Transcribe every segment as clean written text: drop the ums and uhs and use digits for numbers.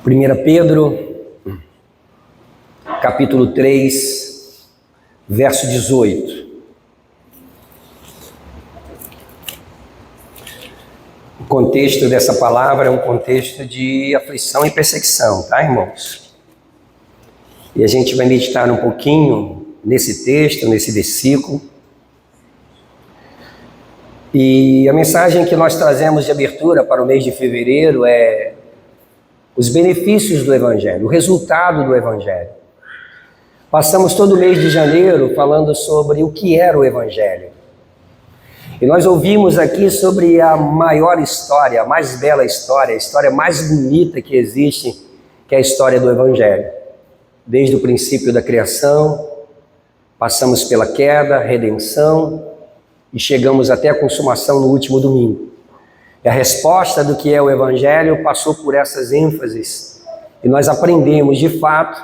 1 Pedro, capítulo 3, verso 18. O contexto dessa palavra é um contexto de aflição e perseguição, tá, irmãos? E a gente vai meditar um pouquinho nesse texto, nesse versículo. E a mensagem que nós trazemos de abertura para o mês de fevereiro é os benefícios do Evangelho, o resultado do Evangelho. Passamos todo o mês de janeiro falando sobre o que era o Evangelho. E nós ouvimos aqui sobre a maior história, a mais bela história, a história mais bonita que existe, que é a história do Evangelho. Desde o princípio da criação, passamos pela queda, redenção e chegamos até a consumação no último domingo. E a resposta do que é o Evangelho passou por essas ênfases. E nós aprendemos, de fato,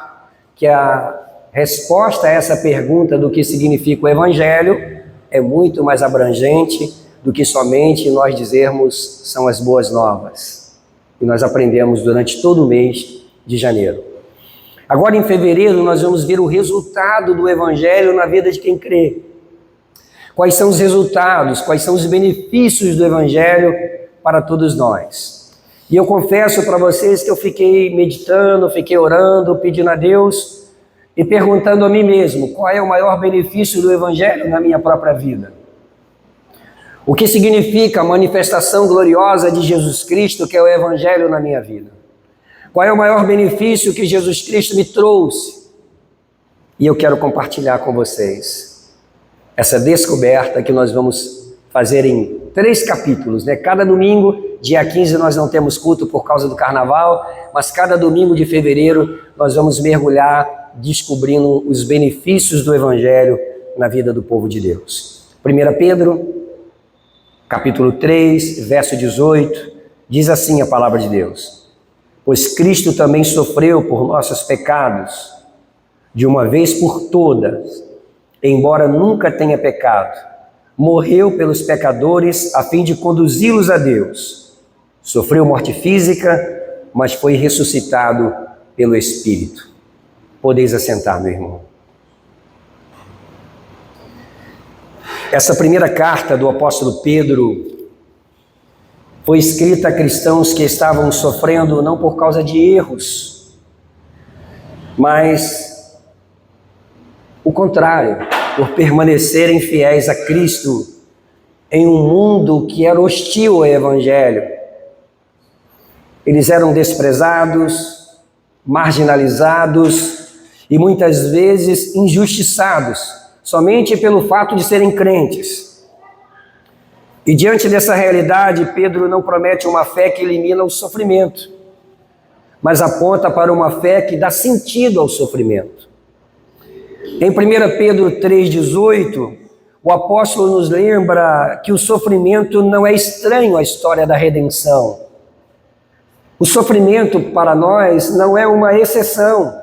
que a resposta a essa pergunta do que significa o Evangelho é muito mais abrangente do que somente nós dizermos são as boas novas. E nós aprendemos durante todo o mês de janeiro. Agora, em fevereiro, nós vamos ver o resultado do Evangelho na vida de quem crê. Quais são os resultados, quais são os benefícios do Evangelho para todos nós. E eu confesso para vocês que eu fiquei meditando, fiquei orando, pedindo a Deus e perguntando a mim mesmo, qual é o maior benefício do Evangelho na minha própria vida? O que significa a manifestação gloriosa de Jesus Cristo, que é o Evangelho na minha vida? Qual é o maior benefício que Jesus Cristo me trouxe? E eu quero compartilhar com vocês essa descoberta que nós vamos fazer em 3 capítulos, né? Cada domingo, dia 15, nós não temos culto por causa do carnaval, mas cada domingo de fevereiro nós vamos mergulhar descobrindo os benefícios do Evangelho na vida do povo de Deus. 1 Pedro, capítulo 3, verso 18, diz assim a palavra de Deus: pois Cristo também sofreu por nossos pecados, de uma vez por todas, embora nunca tenha pecado, morreu pelos pecadores a fim de conduzi-los a Deus. Sofreu morte física, mas foi ressuscitado pelo Espírito. Podeis assentar, meu irmão. Essa primeira carta do apóstolo Pedro foi escrita a cristãos que estavam sofrendo não por causa de erros, mas o contrário, por permanecerem fiéis a Cristo em um mundo que era hostil ao Evangelho. Eles eram desprezados, marginalizados e muitas vezes injustiçados, somente pelo fato de serem crentes. E diante dessa realidade, Pedro não promete uma fé que elimina o sofrimento, mas aponta para uma fé que dá sentido ao sofrimento. Em 1 Pedro 3,18, o apóstolo nos lembra que o sofrimento não é estranho à história da redenção. O sofrimento para nós não é uma exceção,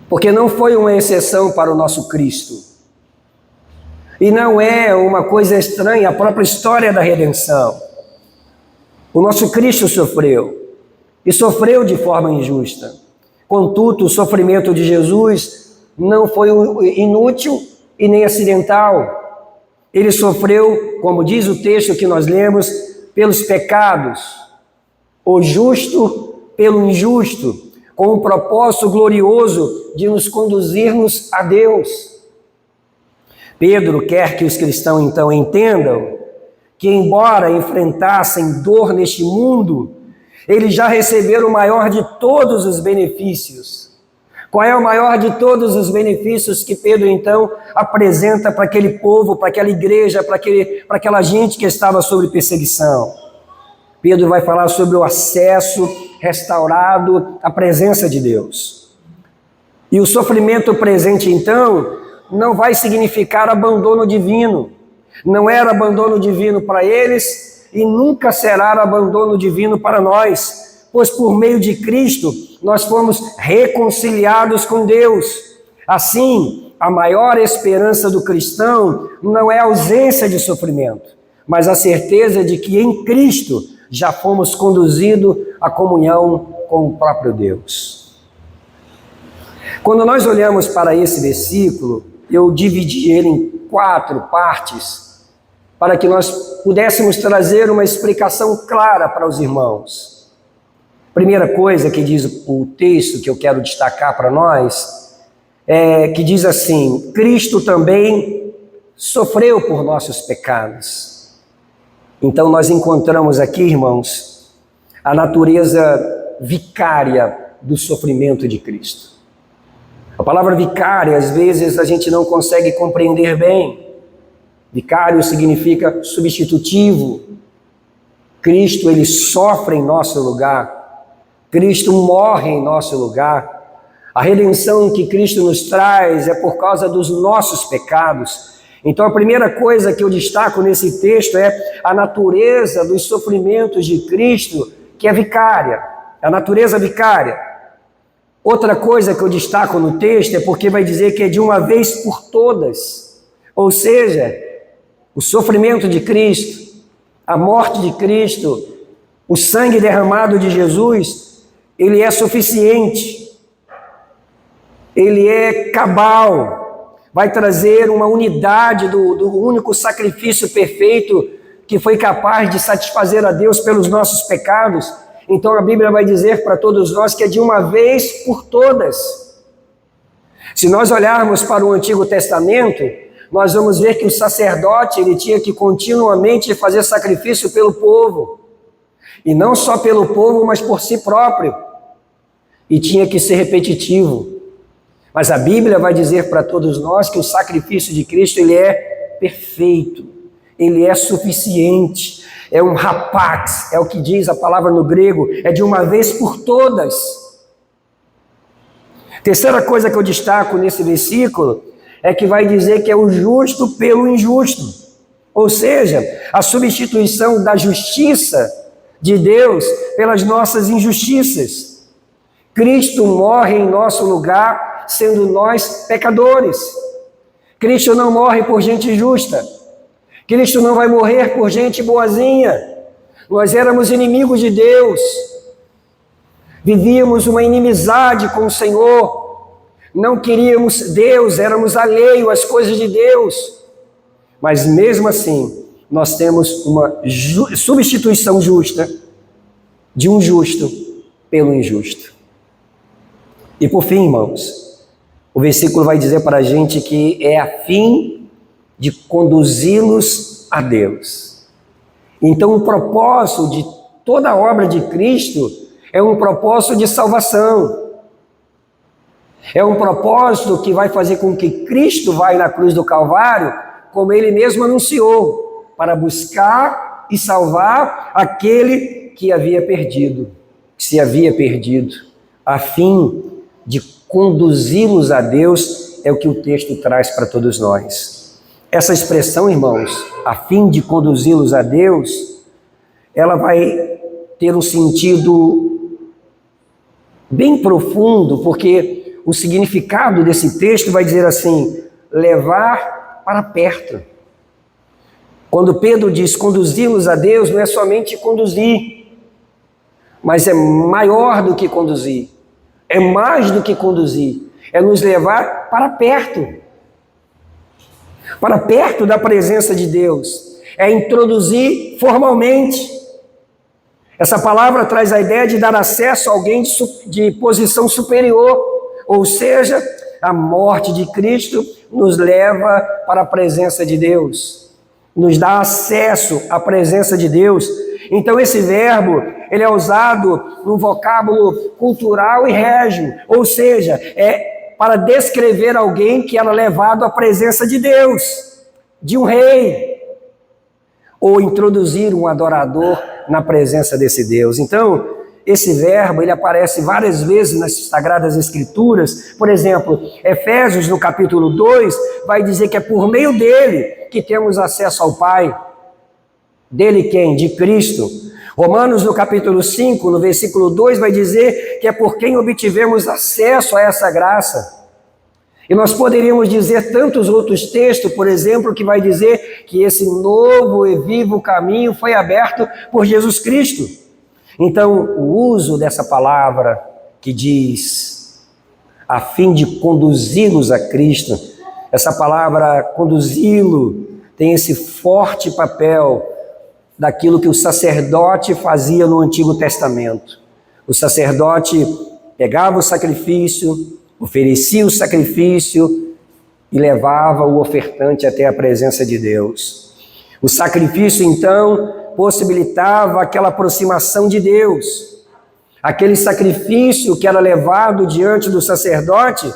porque não foi uma exceção para o nosso Cristo. E não é uma coisa estranha à própria história da redenção. O nosso Cristo sofreu, e sofreu de forma injusta. Contudo, o sofrimento de Jesus não foi inútil e nem acidental. Ele sofreu, como diz o texto que nós lemos, pelos pecados, o justo pelo injusto, com um propósito glorioso de nos conduzirmos a Deus. Pedro quer que os cristãos então entendam que, embora enfrentassem dor neste mundo, eles já receberam o maior de todos os benefícios. Qual é o maior de todos os benefícios que Pedro então apresenta para aquele povo, para aquela igreja, para aquela gente que estava sob perseguição? Pedro vai falar sobre o acesso restaurado à presença de Deus. E o sofrimento presente então não vai significar abandono divino. Não era abandono divino para eles, e nunca será abandono divino para nós, pois por meio de Cristo nós fomos reconciliados com Deus. Assim, a maior esperança do cristão não é a ausência de sofrimento, mas a certeza de que em Cristo já fomos conduzidos a comunhão com o próprio Deus. Quando nós olhamos para esse versículo, eu dividi ele em 4 partes, para que nós pudéssemos trazer uma explicação clara para os irmãos. Primeira coisa que diz o texto que eu quero destacar para nós, que diz assim: Cristo também sofreu por nossos pecados. Então nós encontramos aqui, irmãos, a natureza vicária do sofrimento de Cristo. A palavra vicária, às vezes, a gente não consegue compreender bem. Vicário significa substitutivo. Cristo, ele sofre em nosso lugar. Cristo morre em nosso lugar. A redenção que Cristo nos traz é por causa dos nossos pecados. Então, a primeira coisa que eu destaco nesse texto é a natureza dos sofrimentos de Cristo, que é vicária, a natureza vicária. Outra coisa que eu destaco no texto é porque vai dizer que é de uma vez por todas, ou seja, o sofrimento de Cristo, a morte de Cristo, o sangue derramado de Jesus, ele é suficiente, ele é cabal, vai trazer uma unidade do único sacrifício perfeito que foi capaz de satisfazer a Deus pelos nossos pecados. Então a Bíblia vai dizer para todos nós que é de uma vez por todas. Se nós olharmos para o Antigo Testamento, nós vamos ver que o sacerdote ele tinha que continuamente fazer sacrifício pelo povo. E não só pelo povo, mas por si próprio. E tinha que ser repetitivo. Mas a Bíblia vai dizer para todos nós que o sacrifício de Cristo ele é perfeito, ele é suficiente. É um rapax, é o que diz a palavra no grego, é de uma vez por todas. Terceira coisa que eu destaco nesse versículo é que vai dizer que é o justo pelo injusto, ou seja, a substituição da justiça de Deus pelas nossas injustiças. Cristo morre em nosso lugar, sendo nós pecadores. Cristo não morre por gente justa. Cristo não vai morrer por gente boazinha. Nós éramos inimigos de Deus. Vivíamos uma inimizade com o Senhor. Não queríamos Deus, éramos alheios às coisas de Deus. Mas mesmo assim, nós temos uma substituição justa de um justo pelo injusto. E por fim, irmãos, o versículo vai dizer para a gente que é a fim de conduzi-los a Deus. Então o propósito de toda a obra de Cristo é um propósito de salvação. É um propósito que vai fazer com que Cristo vai na cruz do Calvário, como ele mesmo anunciou, para buscar e salvar aquele que havia perdido, que se havia perdido, a fim de conduzi-los a Deus, é o que o texto traz para todos nós. Essa expressão, irmãos, a fim de conduzi-los a Deus, ela vai ter um sentido bem profundo, porque o significado desse texto vai dizer assim, levar para perto. Quando Pedro diz conduzi-los a Deus, não é somente conduzir, mas é maior do que conduzir, é mais do que conduzir, é nos levar para perto da presença de Deus, é introduzir formalmente. Essa palavra traz a ideia de dar acesso a alguém de posição superior, ou seja, a morte de Cristo nos leva para a presença de Deus, nos dá acesso à presença de Deus. Então esse verbo, ele é usado no vocábulo cultural e régio, ou seja, é para descrever alguém que era levado à presença de Deus, de um rei, ou introduzir um adorador na presença desse Deus. Então, esse verbo, ele aparece várias vezes nas Sagradas Escrituras. Por exemplo, Efésios, no capítulo 2, vai dizer que é por meio dele que temos acesso ao Pai. Dele quem? De Cristo. Romanos, no capítulo 5, no versículo 2, vai dizer que é por quem obtivemos acesso a essa graça. E nós poderíamos dizer tantos outros textos, por exemplo, que vai dizer que esse novo e vivo caminho foi aberto por Jesus Cristo. Então, o uso dessa palavra que diz, a fim de conduzi-los a Cristo, essa palavra conduzi-lo tem esse forte papel daquilo que o sacerdote fazia no Antigo Testamento. O sacerdote pegava o sacrifício, oferecia o sacrifício e levava o ofertante até a presença de Deus. O sacrifício, então, possibilitava aquela aproximação de Deus. Aquele sacrifício que era levado diante do sacerdote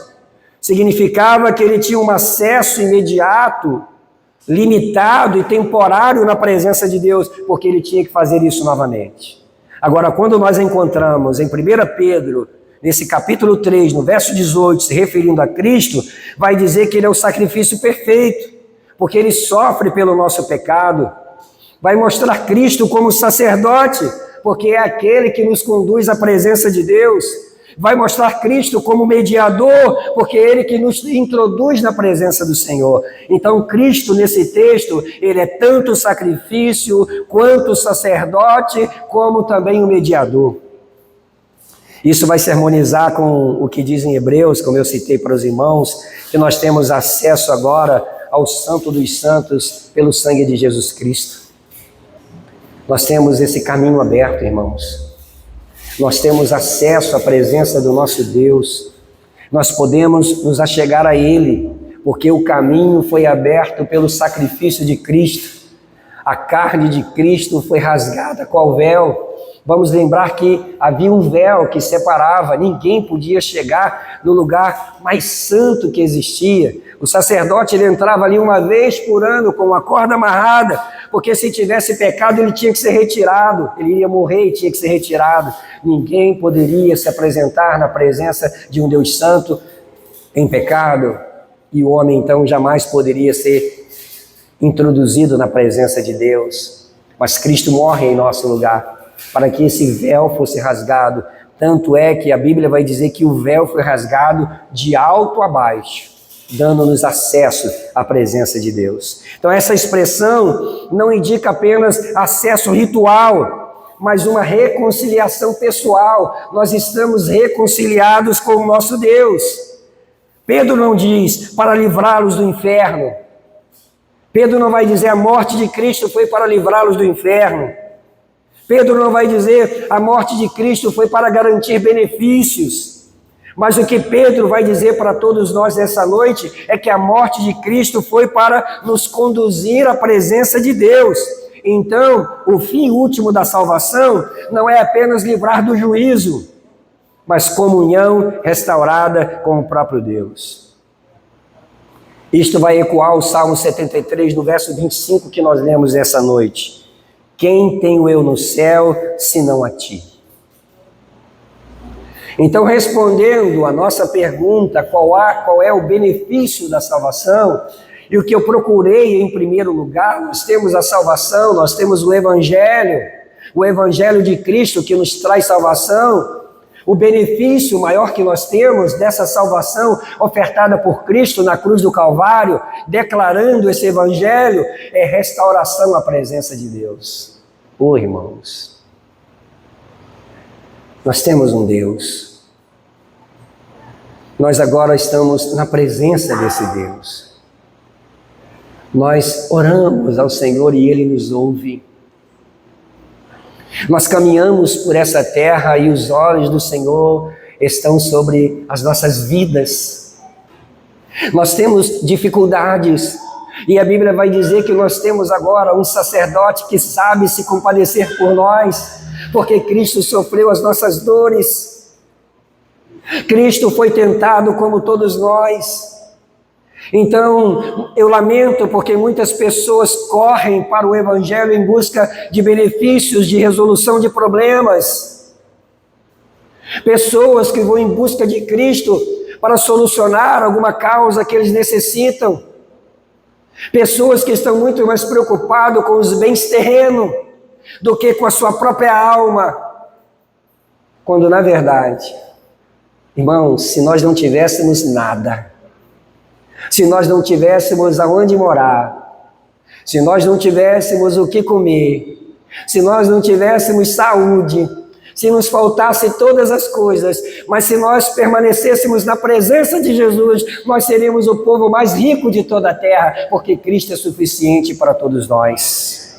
significava que ele tinha um acesso imediato, limitado e temporário na presença de Deus, porque ele tinha que fazer isso novamente. Agora, quando nós encontramos em 1 Pedro, nesse capítulo 3, no verso 18, se referindo a Cristo, vai dizer que ele é o sacrifício perfeito, porque ele sofre pelo nosso pecado. Vai mostrar Cristo como sacerdote, porque é aquele que nos conduz à presença de Deus. Vai mostrar Cristo como mediador, porque é ele que nos introduz na presença do Senhor. Então, Cristo, nesse texto, ele é tanto sacrifício, quanto sacerdote, como também o mediador. Isso vai se harmonizar com o que diz em Hebreus, como eu citei para os irmãos, que nós temos acesso agora ao Santo dos Santos pelo sangue de Jesus Cristo. Nós temos esse caminho aberto, irmãos. Nós temos acesso à presença do nosso Deus. Nós podemos nos achegar a Ele, porque o caminho foi aberto pelo sacrifício de Cristo. A carne de Cristo foi rasgada qual véu. Vamos lembrar que havia um véu que separava, ninguém podia chegar no lugar mais santo que existia. O sacerdote ele entrava ali uma vez por ano com uma corda amarrada, porque se tivesse pecado ele tinha que ser retirado, ele iria morrer e tinha que ser retirado. Ninguém poderia se apresentar na presença de um Deus santo em pecado, e o homem então jamais poderia ser introduzido na presença de Deus. Mas Cristo morre em nosso lugar, para que esse véu fosse rasgado. Tanto é que a Bíblia vai dizer que o véu foi rasgado de alto a baixo, dando-nos acesso à presença de Deus. Então essa expressão não indica apenas acesso ritual, mas uma reconciliação pessoal. Nós estamos reconciliados com o nosso Deus. Pedro não diz para livrá-los do inferno. Pedro não vai dizer a morte de Cristo foi para livrá-los do inferno. Pedro não vai dizer a morte de Cristo foi para garantir benefícios. Mas o que Pedro vai dizer para todos nós nessa noite é que a morte de Cristo foi para nos conduzir à presença de Deus. Então, o fim último da salvação não é apenas livrar do juízo, mas comunhão restaurada com o próprio Deus. Isto vai ecoar o Salmo 73, no verso 25, que nós lemos essa noite. Quem tenho eu no céu, senão a ti? Então, respondendo a nossa pergunta, qual é o benefício da salvação, e o que eu procurei em primeiro lugar, nós temos a salvação, nós temos o Evangelho de Cristo que nos traz salvação. O benefício maior que nós temos dessa salvação ofertada por Cristo na cruz do Calvário, declarando esse Evangelho, é restauração à presença de Deus. Oh, irmãos, nós temos um Deus. Nós agora estamos na presença desse Deus. Nós oramos ao Senhor e Ele nos ouve. Nós caminhamos por essa terra e os olhos do Senhor estão sobre as nossas vidas. Nós temos dificuldades e a Bíblia vai dizer que nós temos agora um sacerdote que sabe se compadecer por nós, porque Cristo sofreu as nossas dores. Cristo foi tentado como todos nós. Então, eu lamento porque muitas pessoas correm para o Evangelho em busca de benefícios, de resolução de problemas. Pessoas que vão em busca de Cristo para solucionar alguma causa que eles necessitam. Pessoas que estão muito mais preocupadas com os bens terrenos do que com a sua própria alma. Quando, na verdade, irmãos, se nós não tivéssemos nada, se nós não tivéssemos aonde morar, se nós não tivéssemos o que comer, se nós não tivéssemos saúde, se nos faltasse todas as coisas, mas se nós permanecêssemos na presença de Jesus, nós seríamos o povo mais rico de toda a terra, porque Cristo é suficiente para todos nós.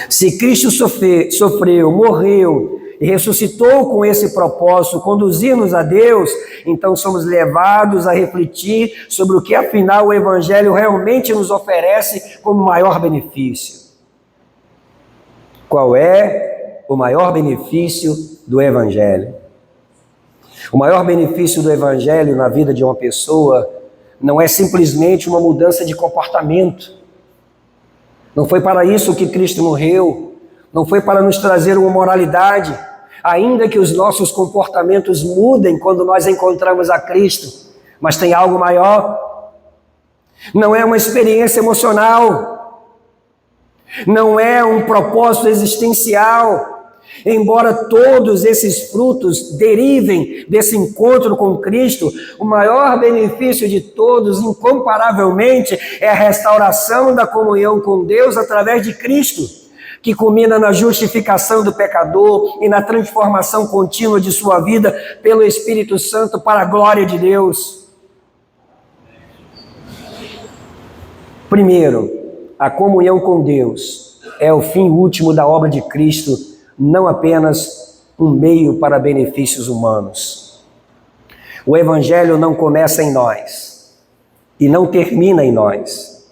Se Cristo sofreu, morreu e ressuscitou com esse propósito, conduzir-nos a Deus, então somos levados a refletir sobre o que afinal o Evangelho realmente nos oferece como maior benefício. Qual é o maior benefício do Evangelho? O maior benefício do Evangelho na vida de uma pessoa não é simplesmente uma mudança de comportamento. Não foi para isso que Cristo morreu, não foi para nos trazer uma moralidade, ainda que os nossos comportamentos mudem quando nós encontramos a Cristo, mas tem algo maior. Não é uma experiência emocional, não é um propósito existencial, embora todos esses frutos derivem desse encontro com Cristo. O maior benefício de todos, incomparavelmente, é a restauração da comunhão com Deus através de Cristo, que culmina na justificação do pecador e na transformação contínua de sua vida pelo Espírito Santo para a glória de Deus. Primeiro, a comunhão com Deus é o fim último da obra de Cristo, não apenas um meio para benefícios humanos. O Evangelho não começa em nós e não termina em nós.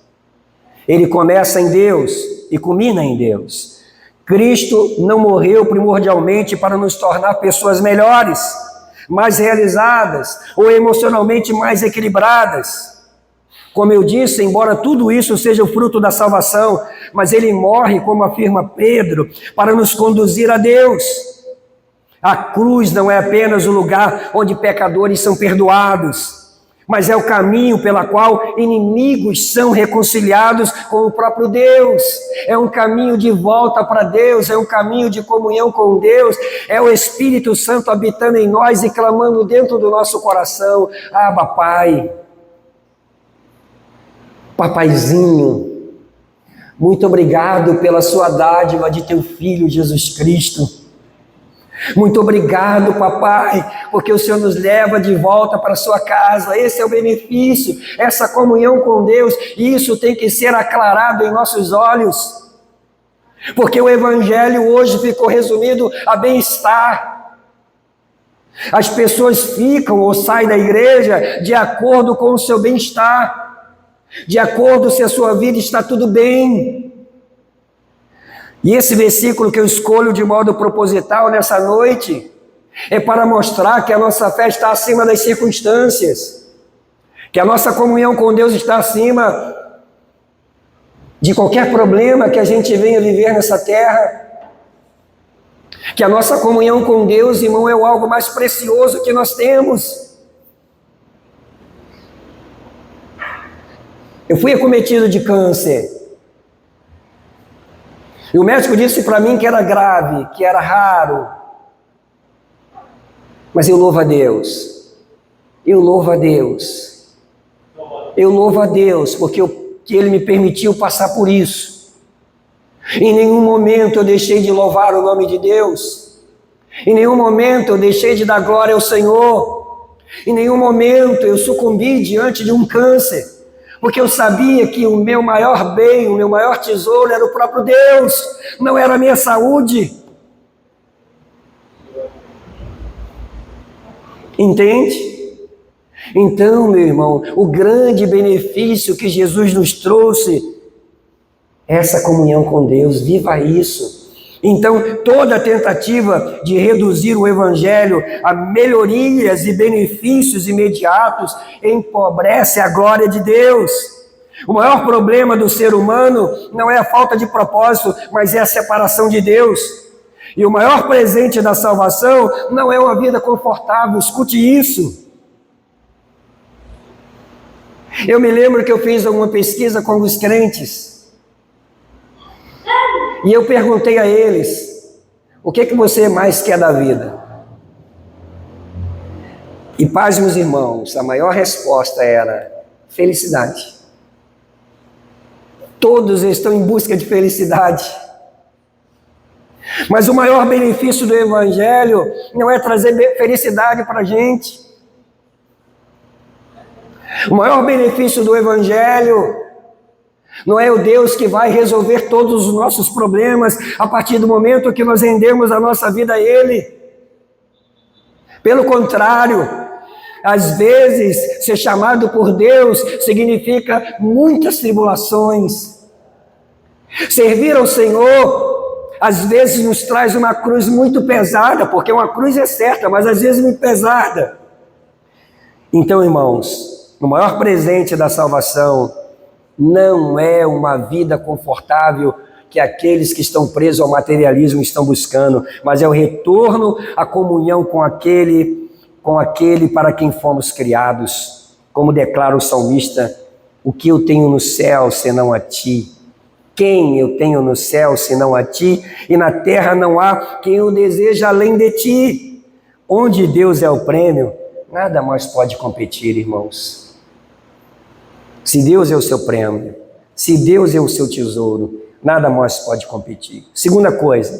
Ele começa em Deus e culmina em Deus. Cristo não morreu primordialmente para nos tornar pessoas melhores, mais realizadas ou emocionalmente mais equilibradas. Como eu disse, embora tudo isso seja o fruto da salvação, mas ele morre, como afirma Pedro, para nos conduzir a Deus. A cruz não é apenas o lugar onde pecadores são perdoados, mas é o caminho pela qual inimigos são reconciliados com o próprio Deus. É um caminho de volta para Deus, é um caminho de comunhão com Deus, é o Espírito Santo habitando em nós e clamando dentro do nosso coração: Abba, Pai. Papaizinho, muito obrigado pela sua dádiva de teu Filho Jesus Cristo. Muito obrigado, papai, porque o Senhor nos leva de volta para a sua casa. Esse é o benefício, essa comunhão com Deus, e isso tem que ser aclarado em nossos olhos, porque o Evangelho hoje ficou resumido a bem-estar. As pessoas ficam ou saem da igreja de acordo com o seu bem-estar, de acordo se a sua vida está tudo bem. E esse versículo que eu escolho de modo proposital nessa noite é para mostrar que a nossa fé está acima das circunstâncias, que a nossa comunhão com Deus está acima de qualquer problema que a gente venha viver nessa terra, que a nossa comunhão com Deus, irmão, é algo mais precioso que nós temos. Eu fui acometido de câncer. E o médico disse para mim que era grave, que era raro. Mas eu louvo a Deus. Eu louvo a Deus. Eu louvo a Deus porque Ele me permitiu passar por isso. Em nenhum momento eu deixei de louvar o nome de Deus. Em nenhum momento eu deixei de dar glória ao Senhor. Em nenhum momento eu sucumbi diante de um câncer, porque eu sabia que o meu maior bem, o meu maior tesouro era o próprio Deus, não era a minha saúde. Entende? Então, meu irmão, o grande benefício que Jesus nos trouxe é essa comunhão com Deus. Viva isso. Então, toda tentativa de reduzir o Evangelho a melhorias e benefícios imediatos empobrece a glória de Deus. O maior problema do ser humano não é a falta de propósito, mas é a separação de Deus. E o maior presente da salvação não é uma vida confortável, escute isso. Eu me lembro que eu fiz alguma pesquisa com os crentes, e eu perguntei a eles: o que você mais quer da vida? E paz, meus irmãos, a maior resposta era felicidade. Todos estão em busca de felicidade. Mas o maior benefício do Evangelho não é trazer felicidade para a gente. O maior benefício do Evangelho não é o Deus que vai resolver todos os nossos problemas a partir do momento que nós rendemos a nossa vida a Ele. Pelo contrário, às vezes, ser chamado por Deus significa muitas tribulações. Servir ao Senhor, às vezes, nos traz uma cruz muito pesada, porque uma cruz é certa, mas às vezes muito pesada. Então, irmãos, o maior presente da salvação não é uma vida confortável que aqueles que estão presos ao materialismo estão buscando, mas é o retorno à comunhão com aquele para quem fomos criados. Como declara o salmista: o que eu tenho no céu senão a ti? Quem eu tenho no céu senão a ti? E na terra não há quem o deseja além de ti. Onde Deus é o prêmio, nada mais pode competir, irmãos. Se Deus é o seu prêmio, se Deus é o seu tesouro, nada mais pode competir. Segunda coisa,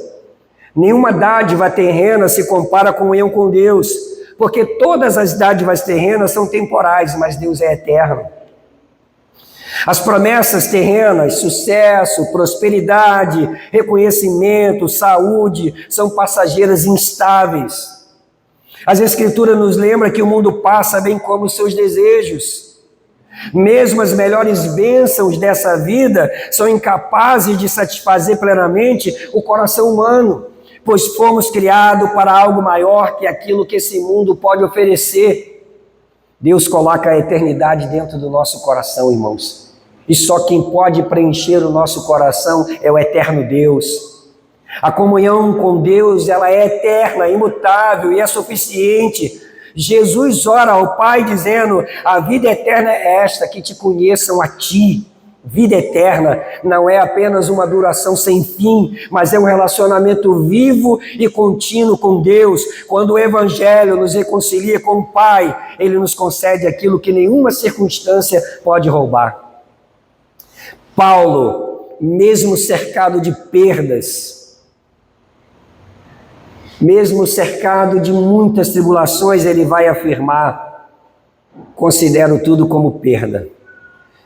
nenhuma dádiva terrena se compara à comunhão com Deus, porque todas as dádivas terrenas são temporais, mas Deus é eterno. As promessas terrenas, sucesso, prosperidade, reconhecimento, saúde, são passageiras e instáveis. As Escrituras nos lembram que o mundo passa bem como os seus desejos. Mesmo as melhores bênçãos dessa vida são incapazes de satisfazer plenamente o coração humano, pois fomos criados para algo maior que aquilo que esse mundo pode oferecer. Deus coloca a eternidade dentro do nosso coração, irmãos. E só quem pode preencher o nosso coração é o eterno Deus. A comunhão com Deus, ela é eterna, imutável e é suficiente. Jesus ora ao Pai dizendo: a vida eterna é esta, que te conheçam a ti. Vida eterna não é apenas uma duração sem fim, mas é um relacionamento vivo e contínuo com Deus. Quando o Evangelho nos reconcilia com o Pai, Ele nos concede aquilo que nenhuma circunstância pode roubar. Paulo, mesmo cercado de perdas, mesmo cercado de muitas tribulações, ele vai afirmar: considero tudo como perda,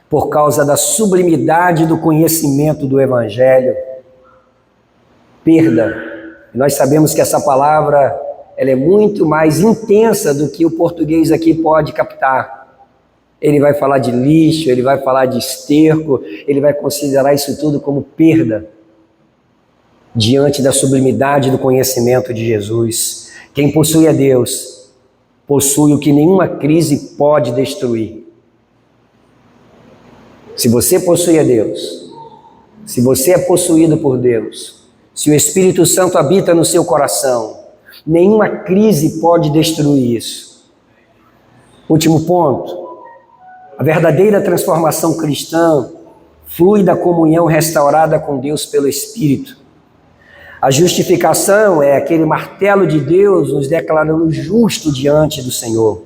por causa da sublimidade do conhecimento do Evangelho. Perda. Nós sabemos que essa palavra ela é muito mais intensa do que o português aqui pode captar. Ele vai falar de lixo, ele vai falar de esterco, ele vai considerar isso tudo como perda diante da sublimidade do conhecimento de Jesus. Quem possui a Deus, possui o que nenhuma crise pode destruir. Se você possui a Deus, se você é possuído por Deus, se o Espírito Santo habita no seu coração, nenhuma crise pode destruir isso. Último ponto. A verdadeira transformação cristã flui da comunhão restaurada com Deus pelo Espírito. A justificação é aquele martelo de Deus nos declarando justo diante do Senhor.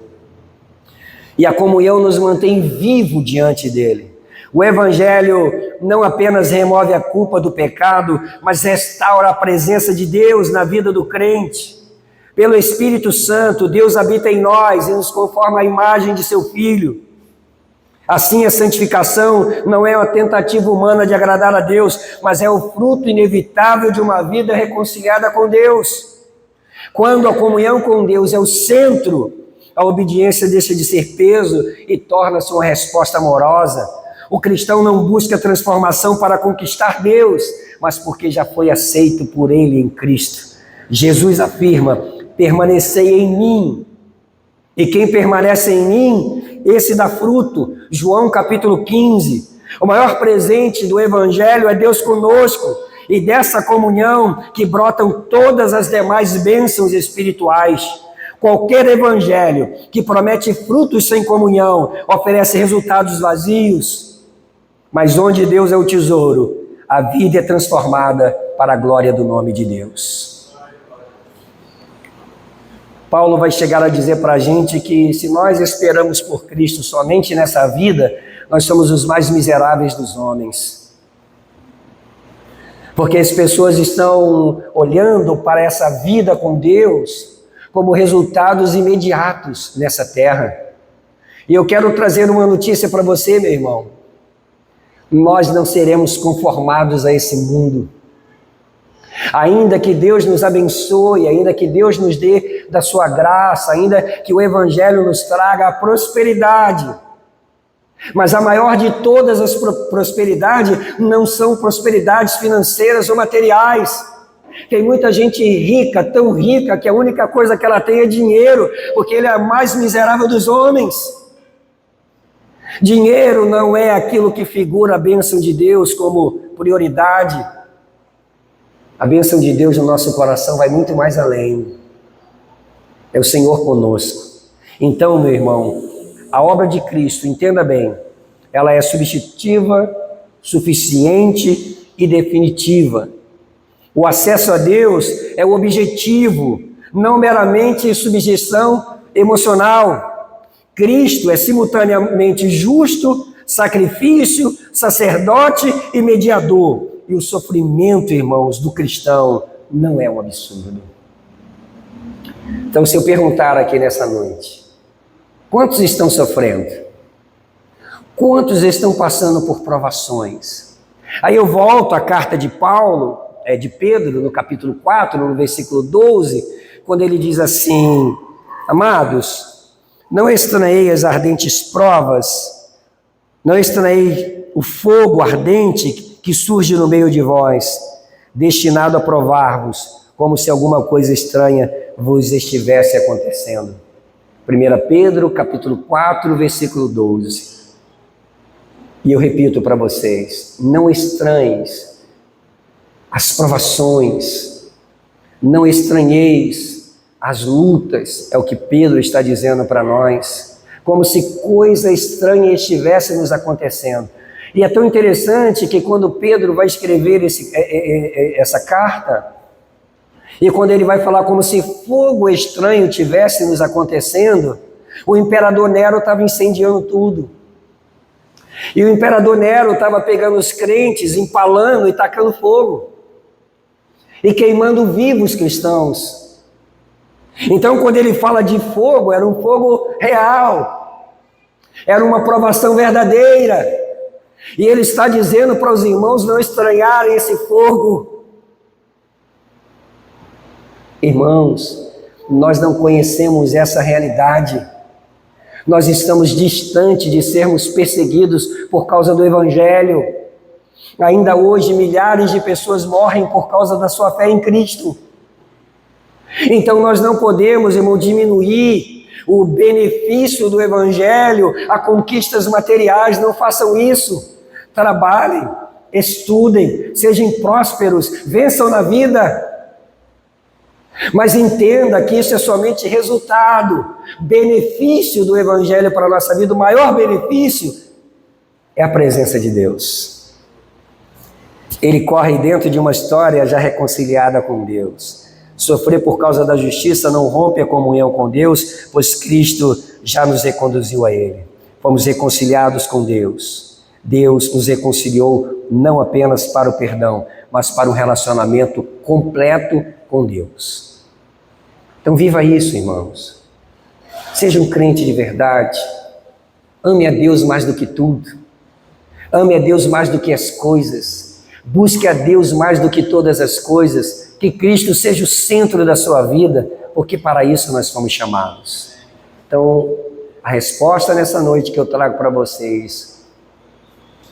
E a comunhão nos mantém vivo diante dele. O Evangelho não apenas remove a culpa do pecado, mas restaura a presença de Deus na vida do crente. Pelo Espírito Santo, Deus habita em nós e nos conforma à imagem de seu Filho. Assim, a santificação não é uma tentativa humana de agradar a Deus, mas é o fruto inevitável de uma vida reconciliada com Deus. Quando a comunhão com Deus é o centro, a obediência deixa de ser peso e torna-se uma resposta amorosa. O cristão não busca transformação para conquistar Deus, mas porque já foi aceito por Ele em Cristo. Jesus afirma: permanecei em mim, e quem permanece em mim, esse dá fruto. João capítulo 15. O maior presente do Evangelho é Deus conosco, e dessa comunhão que brotam todas as demais bênçãos espirituais. Qualquer evangelho que promete frutos sem comunhão oferece resultados vazios, mas onde Deus é o tesouro, a vida é transformada para a glória do nome de Deus. Paulo vai chegar a dizer para a gente que se nós esperamos por Cristo somente nessa vida, nós somos os mais miseráveis dos homens. Porque as pessoas estão olhando para essa vida com Deus como resultados imediatos nessa terra. E eu quero trazer uma notícia para você, meu irmão. Nós não seremos conformados a esse mundo. Ainda que Deus nos abençoe, ainda que Deus nos dê da sua graça, ainda que o Evangelho nos traga a prosperidade, mas a maior de todas as prosperidades não são prosperidades financeiras ou materiais. Tem muita gente rica, tão rica, que a única coisa que ela tem é dinheiro, porque ele é a mais miserável dos homens. Dinheiro não é aquilo que figura a bênção de Deus como prioridade. A bênção de Deus no nosso coração vai muito mais além. É o Senhor conosco. Então, meu irmão, a obra de Cristo, entenda bem, ela é substitutiva, suficiente e definitiva. O acesso a Deus é o objetivo, não meramente subjeção emocional. Cristo é simultaneamente justo, sacrifício, sacerdote e mediador. E o sofrimento, irmãos, do cristão não é um absurdo. Então, se eu perguntar aqui nessa noite, quantos estão sofrendo? Quantos estão passando por provações? Aí eu volto à carta de Paulo, de Pedro, no capítulo 4, no versículo 12, quando ele diz assim: amados, não estranhei as ardentes provas, não estranhei o fogo ardente que surge no meio de vós, destinado a provar-vos, como se alguma coisa estranha vos estivesse acontecendo. 1 Pedro, capítulo 4, versículo 12. E eu repito para vocês, não estranheis as provações, não estranheis as lutas, é o que Pedro está dizendo para nós, como se coisa estranha estivesse nos acontecendo. E é tão interessante que quando Pedro vai escrever essa carta, e quando ele vai falar como se fogo estranho tivesse nos acontecendo, o imperador Nero estava incendiando tudo. E o imperador Nero estava pegando os crentes, empalando e tacando fogo. E queimando vivos cristãos. Então, quando ele fala de fogo, era um fogo real. Era uma provação verdadeira. E ele está dizendo para os irmãos não estranharem esse fogo. Irmãos, nós não conhecemos essa realidade. Nós estamos distantes de sermos perseguidos por causa do Evangelho. Ainda hoje, milhares de pessoas morrem por causa da sua fé em Cristo. Então, nós não podemos, irmão, diminuir o benefício do Evangelho a conquistas materiais. Não façam isso. Trabalhem, estudem, sejam prósperos, vençam na vida. Mas entenda que isso é somente resultado, benefício do Evangelho para a nossa vida. O maior benefício é a presença de Deus. Ele corre dentro de uma história já reconciliada com Deus. Sofrer por causa da justiça não rompe a comunhão com Deus, pois Cristo já nos reconduziu a Ele. Fomos reconciliados com Deus. Deus nos reconciliou não apenas para o perdão, mas para o relacionamento completo com Deus. Então viva isso, irmãos. Seja um crente de verdade. Ame a Deus mais do que tudo. Ame a Deus mais do que as coisas. Busque a Deus mais do que todas as coisas. Que Cristo seja o centro da sua vida, porque para isso nós fomos chamados. Então, a resposta nessa noite que eu trago para vocês: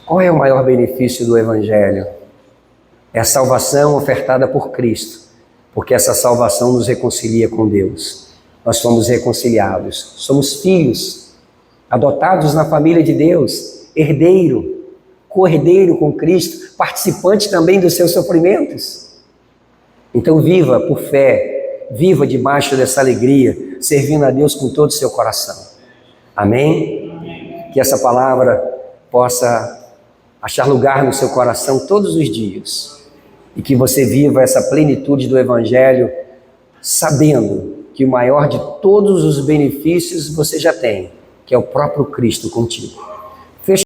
qual é o maior benefício do Evangelho? É a salvação ofertada por Cristo, porque essa salvação nos reconcilia com Deus. Nós fomos reconciliados, somos filhos, adotados na família de Deus, herdeiro, co-herdeiro com Cristo, participante também dos seus sofrimentos. Então viva por fé, viva debaixo dessa alegria, servindo a Deus com todo o seu coração. Amém? Que essa palavra possa achar lugar no seu coração todos os dias. E que você viva essa plenitude do Evangelho, sabendo que o maior de todos os benefícios você já tem, que é o próprio Cristo contigo.